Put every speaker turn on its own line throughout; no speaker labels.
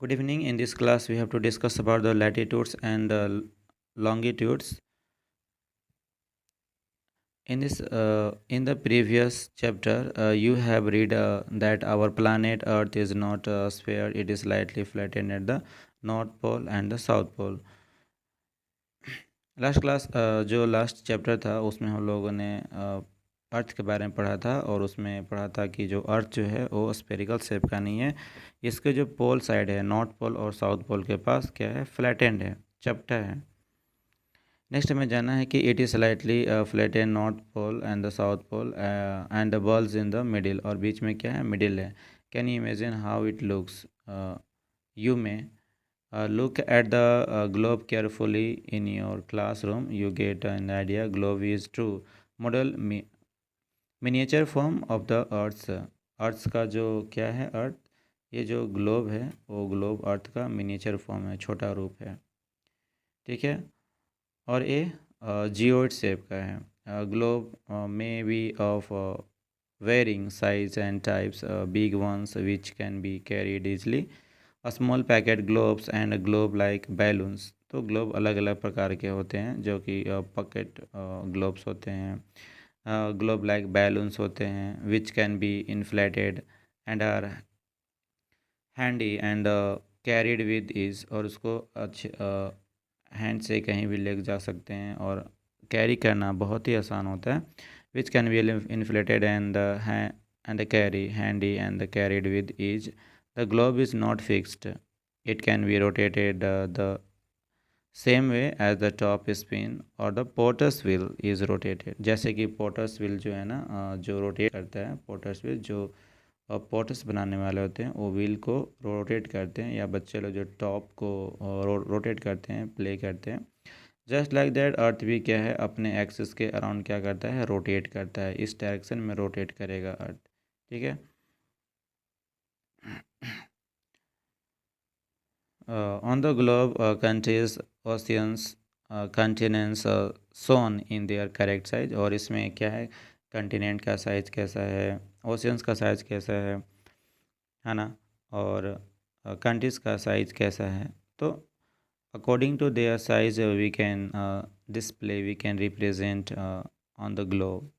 Good evening. In this class, we have to discuss about the latitudes and longitudes. In the previous chapter, you have read that our planet Earth is not a sphere; it is slightly flattened at the North Pole and the South Pole. Last class जो last chapter था उसमें हम लोगों ने अर्थ के बारे में पढ़ा था और उसमें पढ़ा था कि जो अर्थ जो है वो स्फेरिकल शेप का नहीं है। इसके जो पोल साइड है नॉर्थ पोल और साउथ पोल के पास क्या है, फ्लैटेंड है, चपटा है। नेक्स्ट हमें जानना है कि it is slightly flattened north pole and the south pole and the balls in the middle, और बीच में क्या है, मिडिल है। Can you imagine how it looks? You may look at the globe carefully in your classroom. You get an idea. Globe is true model miniature form of the earth. अर्थ का जो क्या है, अर्थ, ये जो ग्लोब है वो globe अर्थ का miniature form है, छोटा रूप है। ठीक है, और ये जियोइड शेप का है। Globe may be of varying size and types, big ones which can be carried easily, small packet globes and globe like balloons. तो ग्लोब अलग अलग प्रकार के होते हैं जो कि पॉकेट ग्लोब्स होते हैं, ग्लोब लाइक बैलून्स होते हैं, which can be inflated and are handy and carried with ease, और उसको अच्छे हैंड से कहीं भी ले जा सकते हैं और कैरी करना बहुत ही आसान होता है। विच can be inflated and carry handy and carried with is. The globe is not fixed. It can be rotated the same way as the top spin or the potter's wheel is rotated. जैसे कि potters wheel जो है ना, जो rotate करता है, potters wheel जो potters बनाने वाले होते हैं वो व्हील को रोटेट करते हैं, या बच्चे लोग जो टॉप को रोटेट करते हैं, प्ले करते हैं। जस्ट लाइक दैट अर्थ भी क्या है, अपने एक्सिस के अराउंड क्या करता है, रोटेट करता है। इस डायरेक्शन में रोटेट करेगा अर्थ। ठीक है। On the globe, countries, oceans, continents shown in their correct size, और इसमें क्या है, कंटिनेंट का साइज कैसा है, ओशियंस का साइज कैसा है ना, और कंट्रीज़ का साइज कैसा है। तो according to their size we can display, we can represent on the globe.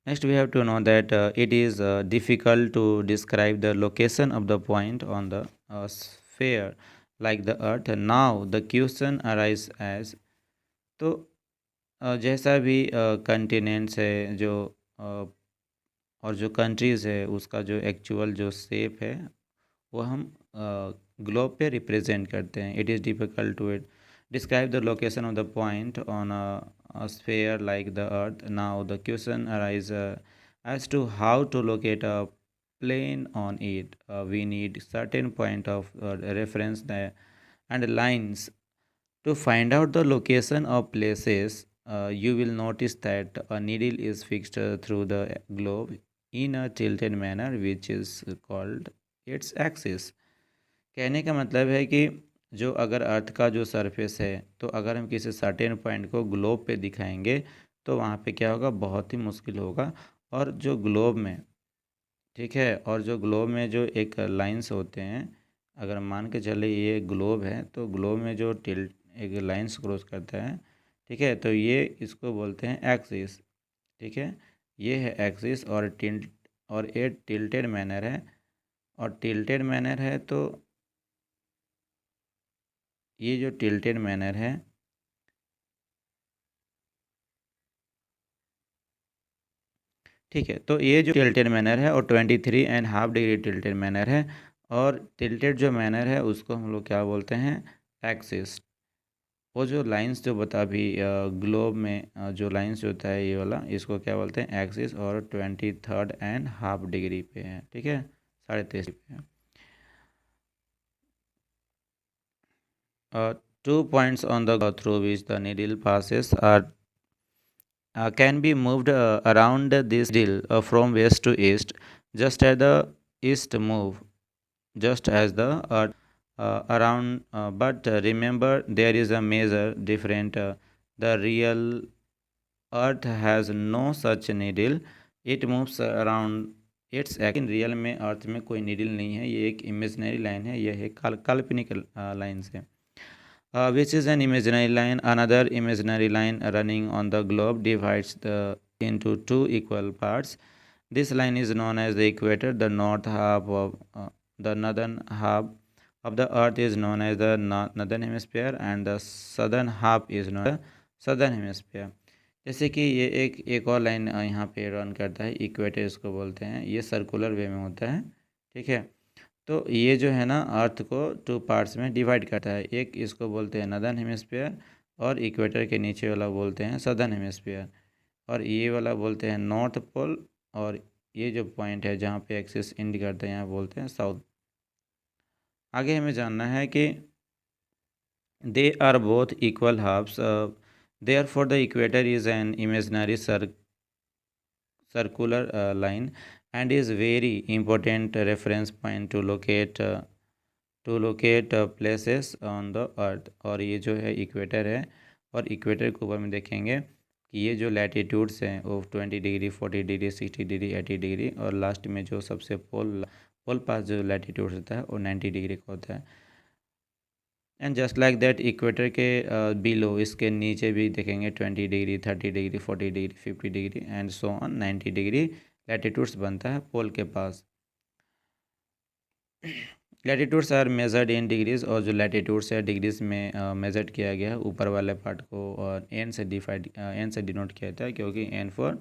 Next, we have to know that it is difficult to describe the location of the point on the sphere like the Earth. Now, the question arises as, तो जैसा भी continents है जो और जो countries है उसका जो एक्चुअल जो शेप है वो हम ग्लोब पे रिप्रेजेंट करते हैं। It is difficult to it describe the location of the point on a sphere like the earth. Now the question arises as to how to locate a plane on it. We need certain point of reference there and lines to find out the location of places. You will notice that a needle is fixed through the globe in a tilted manner which is called its axis. कहने का मतलब है कि जो अगर अर्थ का जो surface है, तो अगर हम किसी सर्टेन पॉइंट को ग्लोब पे दिखाएंगे तो वहाँ पे क्या होगा, बहुत ही मुश्किल होगा। और जो ग्लोब में, ठीक है, और जो ग्लोब में जो एक लाइंस होते हैं, अगर मान के चले ये ग्लोब है तो ग्लोब में जो टिल्ट एक लाइंस क्रॉस करता है, ठीक है, तो ये इसको बोलते हैं एक्सिस। ठीक है, ये है एक्सिस, और टिल्ट, और ये टिल्टेड मैनर है, और टिल्टेड मैनर है तो ये जो टिल्टेड मैनर है, ठीक है, तो ये जो टिल्टेड मैनर है और 23.5 डिग्री टिल्टेड मैनर है, और टिल्टेड जो मैनर है उसको हम लोग क्या बोलते हैं, एक्सिस। वो जो लाइंस जो बता भी ग्लोब में जो लाइंस जो होता है ये वाला, इसको क्या बोलते हैं, एक्सिस, और 23.5 डिग्री पे है। ठीक है, 23.5 पे है। 2 points on the through which the needle passes are can be moved around this needle from west to east, just as the east move, just as the earth around. But remember, there is a major difference. The real earth has no such needle. It moves around it's in real में अर्थ में कोई needle नहीं है, ये एक imaginary line है, यह एक काल्पनिक लाइन से। Which is an imaginary line. Another imaginary line running on the globe divides the into two equal parts. This line is known as the equator. The northern half of the earth is known as the northern hemisphere, and the southern half is known as the southern hemisphere. जैसे कि ये एक और line यहाँ पे run करता है, equator इसको बोलते हैं, ये सर्कुलर वे में होता है, ठीक है। तो ये जो है ना अर्थ को टू पार्ट्स में डिवाइड करता है, एक इसको बोलते हैं नदर्न हेमिस्फीयर और इक्वेटर के नीचे वाला बोलते हैं सदर्न हेमिस्फीयर, और ये वाला बोलते हैं नॉर्थ पोल, और ये जो पॉइंट है जहाँ पे एक्सिस इंड करते हैं यहाँ बोलते हैं साउथ। आगे हमें जानना है कि they are both equal halves, therefore the equator is an imaginary circular line and is very important reference point to locate places on the earth। और ये जो है इक्वेटर है, और इक्वेटर के ऊपर में देखेंगे कि ये जो लैटिट्यूड्स हैं वो 20 डिग्री 40 डिग्री 60 डिग्री 80 डिग्री, और लास्ट में जो सबसे पोल पास जो लैटिट्यूड्स होता है वो 90 डिग्री का होता है। And just like that equator के बिलो इसके नीचे भी देखेंगे 20 degree 30 degree 40 degree 50 degree and so on 90 degree latitudes बनता है पोल के पास। Latitudes are measured in degrees, और जो लैटिट्यूड्स है डिग्रीज में मेजर्ड किया गया है, ऊपर वाले पार्ट को एन से डिनोट किया जाता है, क्योंकि एन फॉर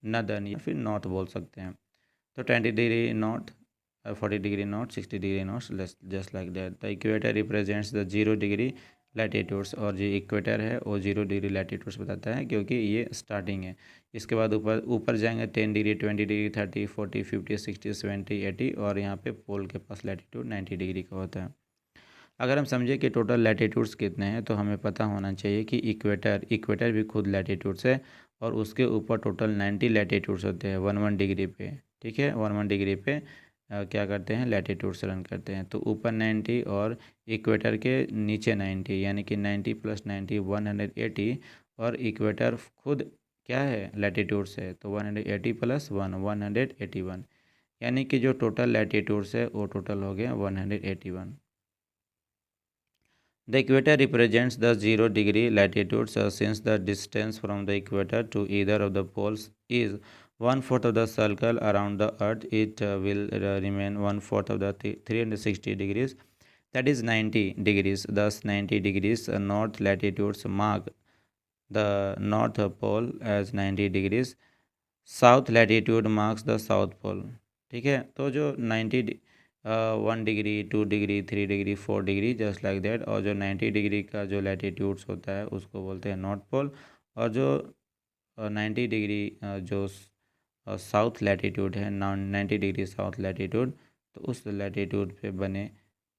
नदर्न या फिर नॉर्थ बोल सकते हैं। तो 20 degree north, 40 degree north, 60 degree north, just like that. The equator represents the 0 degree latitudes, और जो इक्वेटर है वो 0 डिग्री लैटिट्यूड्स बताता है, क्योंकि ये स्टार्टिंग है। इसके बाद ऊपर ऊपर जाएंगे 10 डिग्री 20 डिग्री 30 40 50 60 70 80, और यहाँ पे पोल के पास लैटिट्यूड 90 डिग्री का होता है। अगर हम समझे कि टोटल लैटिट्यूड्स कितने हैं, तो हमें पता होना चाहिए कि इक्वेटर भी खुद लैटिट्यूड्स है, और उसके ऊपर टोटल 90 लैटिट्यूड्स होते हैं 1 डिग्री पे, ठीक है। 1 डिग्री पे क्या करते हैं लैटिट्यूड्स रन करते हैं। तो ऊपर 90 और इक्वेटर के नीचे 90, यानी कि 90 + 90 180, और इक्वेटर खुद क्या है लैटिट्यूड्स है, तो 180 + 1 181, यानी कि जो टोटल लैटिट्यूड्स है वो टोटल हो गया 181। The equator represents the 0 degree latitude, since the distance from the equator to either of the poles is 1/4 of the circle around the earth. It will remain 1/4 of the 360 degrees, that is 90 degrees. Thus 90 degrees north latitudes mark the north pole as 90 degrees, south latitude marks the south pole, ठीक है। तो जो 90 1 degree 2 degree 3 degree 4 degree just like that, और जो 90 degree का जो latitudes होता है उसको बोलते हैं नॉर्थ पोल, और जो 90 डिग्री जो साउथ लैटिट्यूड है 90 डिग्री साउथ लैटिट्यूड, तो उस लैटिट्यूड पे बने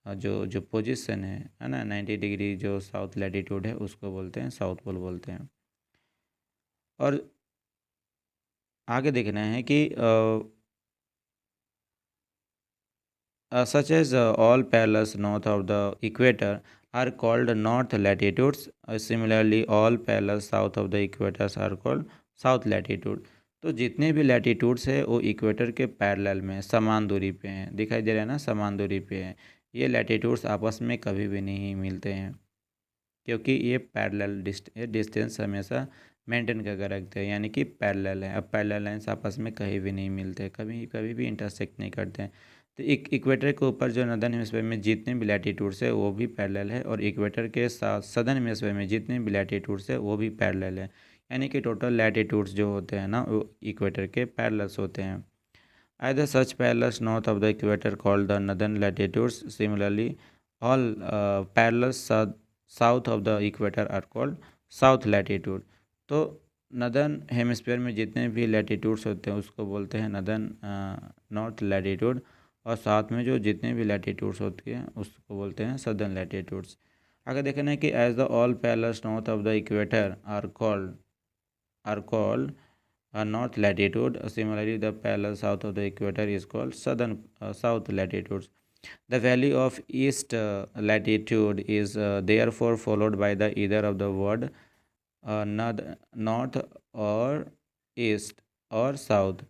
जो जो पोजीशन है ना 90 डिग्री जो साउथ लैटिट्यूड है उसको बोलते हैं साउथ पोल बोलते हैं। और आगे देखना है कि such as all parallels north of the equator are called north latitudes. Similarly, all parallels south of the equator are called south latitude. तो जितने भी लैटिट्यूड्स है वो इक्वेटर के पैरेलल में समान दूरी पे हैं, दिखाई दे रहा है ना, समान दूरी पे हैं। ये लैटिट्यूड्स आपस में कभी भी नहीं मिलते हैं, क्योंकि ये पैरेलल डिस्टेंस हमेशा मेंटेन करके रखते हैं, यानी कि पैरेलल है। अब पैरेलल लाइंस आपस में कहीं भी नहीं मिलते, कभी कभी भी इंटरसेक्ट नहीं करते हैं। तो इक्वेटर के ऊपर जो नदर्न हेमिस्फीयर में जितने भी लैटिट्यूड्स है वो भी पैरेलल है, और इक्वेटर के साथ सदर्न हेमिस्फीयर में जितने भी लैटिट्यूड्स है वो भी पैरेलल है, यानी कि टोटल लैटिट्यूड्स जो होते हैं ना वो इक्वेटर के पैरेलल्स होते हैं। Either such parallels north of the equator called the northern latitudes. Similarly, all parallels south of the equator are called south latitude. तो नदर्न हेमिस्फीयर में जितने भी लैटिट्यूड्स होते हैं उसको बोलते हैं नदर्न नॉर्थ लैटिट्यूड, और साथ में जो जितने भी लैटिट्यूड्स होती हैं उसको बोलते हैं सदर्न लैटिट्यूड्स। अगर देखना है कि as the all parallels north of the equator are called north latitude. Similarly, the parallel south of the equator is called south latitudes. The value of east latitude is therefore followed by the either of the word north or east or south.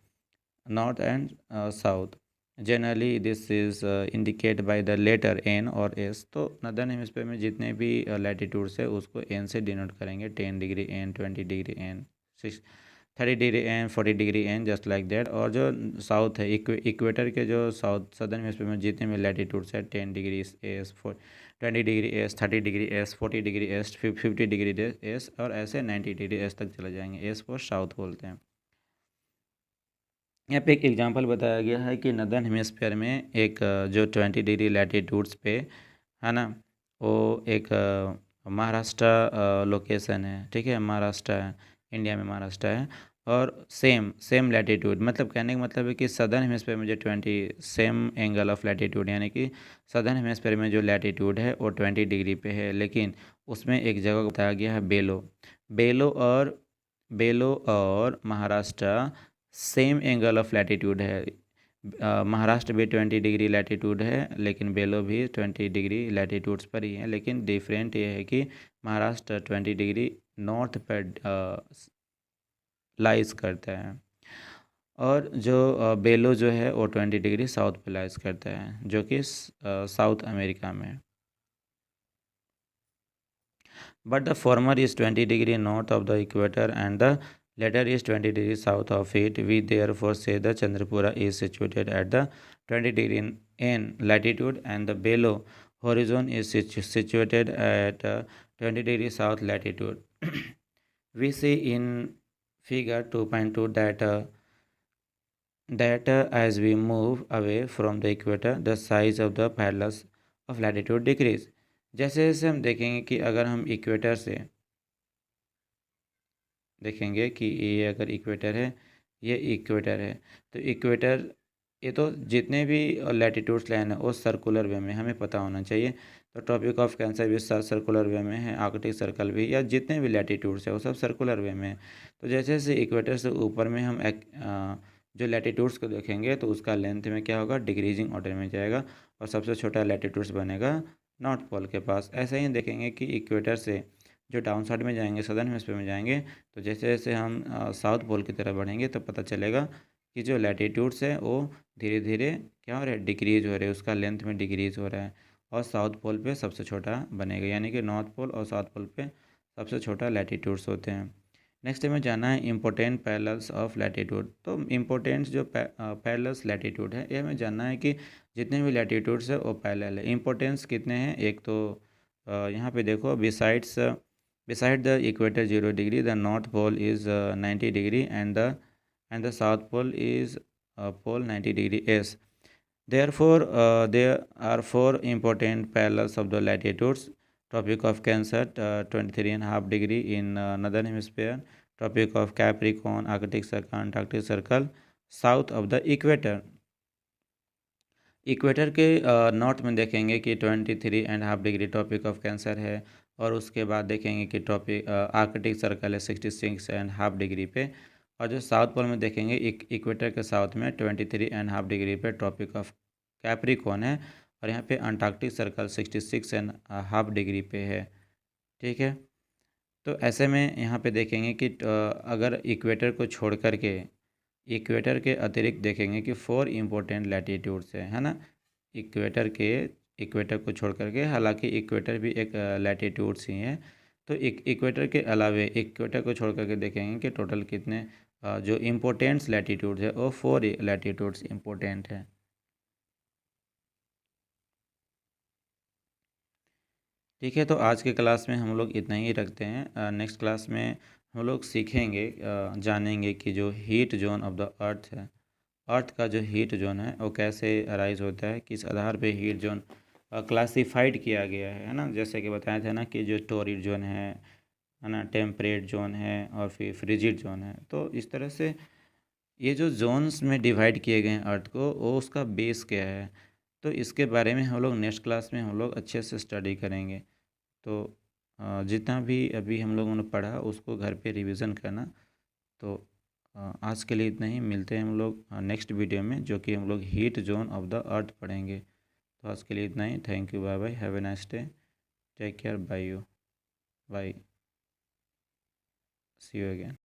north and south. Generally this is indicated by the letter n और s. तो northern hemisphere में जितने भी latitudes है उसको n से denote करेंगे, 10 degree n, 20 degree n, 30 degree n, 40 degree n, just like that. और जो साउथ है, इक्वेटर के जो साउथ सदर्न हेमिस्फीयर में जितने भी लैटिट्यूड्स है, 10 degree S, 20 degree S, 30 degree S, 40 degree S, 50 degree S और ऐसे 90 डिग्री एस तक चले जाएंगे. एस फॉर साउथ बोलते हैं. यहाँ पे एक एग्जांपल बताया गया है कि नदर्न हेमिस्फीयर में एक जो 20 डिग्री लैटिट्यूड्स पे है ना, वो एक महाराष्ट्र लोकेशन है. ठीक है, महाराष्ट्र है, इंडिया में महाराष्ट्र है. और सेम लैटिट्यूड, मतलब कहने का मतलब है कि सदर्न हेमिस्फीयर में जो 20 सेम एंगल ऑफ लैटिट्यूड, यानी कि सदर्न हेमिस्फीयर में जो लैटिट्यूड है वो 20 डिग्री पे है, लेकिन उसमें एक जगह बताया गया है बेलो और Maharashtra same angle of latitude है. महाराष्ट्र भी 20 डिग्री लैटिट्यूड है, लेकिन बेलो भी 20 डिग्री लैटिट्यूड्स पर ही है. लेकिन डिफरेंट ये है कि महाराष्ट्र 20 डिग्री नॉर्थ पर लाइज करता है, और जो बेलो जो है वो 20 डिग्री साउथ पर लाइज करता है, जो कि साउथ अमेरिका में. But the former is 20 degree north of the equator and the latter is 20 degree south of it. We therefore say the Chandrapura is situated at the 20 degree in latitude and the below horizon is situated at 20 degree south latitude. We see in figure 2.2 that as we move away from the equator, the size of the parallels of latitude decrease. जैसे जैसे हम देखेंगे कि अगर हम equator से देखेंगे कि ये अगर इक्वेटर है, ये इक्वेटर है, तो इक्वेटर, ये तो जितने भी लैटिट्यूड्स लाइन है वो सर्कुलर वे में हमें पता होना चाहिए. तो ट्रॉपिक ऑफ कैंसर भी सर्कुलर वे में है, आर्कटिक सर्कल भी, या जितने भी लैटिट्यूड्स है वो सब सर्कुलर वे में है. तो जैसे जैसे इक्वेटर से ऊपर में हम जो लैटिट्यूड्स को देखेंगे तो उसका लेंथ में क्या होगा, डिक्रीजिंग ऑर्डर में जाएगा, और सबसे छोटा लैटिट्यूड्स बनेगा नॉर्थ पोल के पास. ऐसे ही देखेंगे कि इक्वेटर से जो डाउन साइड में जाएंगे, सदर्न हेमिस्फीयर में जाएंगे, तो जैसे जैसे हम साउथ पोल की तरफ बढ़ेंगे तो पता चलेगा कि जो लैटिट्यूड्स है वो धीरे धीरे क्या हो रहा है, डिक्रीज हो रहे हैं, उसका लेंथ में डिक्रीज हो रहा है, और साउथ पोल पे सबसे छोटा बनेगा. यानी कि नॉर्थ पोल और साउथ पोल पे सबसे छोटा लैटिट्यूड्स होते हैं. नेक्स्ट हमें जानना है इम्पोर्टेंट पैरेलल्स ऑफ लैटिट्यूड. तो इम्पोर्टेंट जो पैरेलल्स लैटिट्यूड है, ये हमें जानना है कि जितने भी लैटिट्यूड्स है वो पैरेलल है. इम्पोर्टेंस कितने हैं, एक तो यहाँ पे देखो, beside the equator 0 degree, the north pole is 90 degree and the south pole is pole 90 degree s. Therefore there are four important parallels of the latitudes. Tropic of Cancer 23.5 degree in northern hemisphere, Tropic of Capricorn, Arctic Circle, Antarctic Circle south of the equator. Equator के north में देखेंगे कि 23.5 degree tropic of cancer है, और उसके बाद देखेंगे कि ट्रॉपिक आर्कटिक सर्कल है 66.5 डिग्री पे, और जो साउथ पोल में देखेंगे इक्वेटर के साउथ में 23.5 डिग्री पे ट्रॉपिक ऑफ कैप्रिकॉर्न है, और यहाँ पे अंटार्कटिक सर्कल 66.5 डिग्री पे है. ठीक है, तो ऐसे में यहाँ पे देखेंगे कि अगर इक्वेटर को छोड़ करके इक्वेटर के अतिरिक्त देखेंगे कि 4 इम्पोर्टेंट लैटिट्यूड्स है ना, इक्वेटर को छोड़ करके, हालांकि इक्वेटर भी एक लैटिट्यूड्स ही है. तो इक्वेटर के अलावे इक्वेटर को छोड़ करके देखेंगे कि टोटल कितने जो इम्पोर्टेंट्स लैटिट्यूड्स है वो 4 लैटिट्यूड्स इम्पोर्टेंट है. ठीक है, तो आज के क्लास में हम लोग इतना ही रखते हैं. नेक्स्ट क्लास में हम लोग सीखेंगे, जानेंगे कि जो हीट जोन ऑफ द अर्थ है, अर्थ का जो हीट जोन है वो कैसे अराइज होता है, किस आधार पे हीट जोन क्लासिफाइड किया गया है ना. जैसे कि बताया था ना कि जो टोरिड जोन है ना, टेम्परेट जोन है और फिर फ्रिजिड जोन है. तो इस तरह से ये जो जोन्स में डिवाइड किए गए हैं अर्थ को, वो उसका बेस क्या है, तो इसके बारे में हम लोग नेक्स्ट क्लास में हम लोग अच्छे से स्टडी करेंगे. तो जितना भी अभी हम लोगों ने पढ़ा उसको घर पे रिवीजन करना. तो आज के लिए इतना ही, मिलते हैं हम लोग नेक्स्ट वीडियो में, जो कि हम लोग heat zone of the earth पढ़ेंगे. तो आज के लिए इतना ही. Thank you, bye bye, have a nice day, take care, bye you, bye, see you again.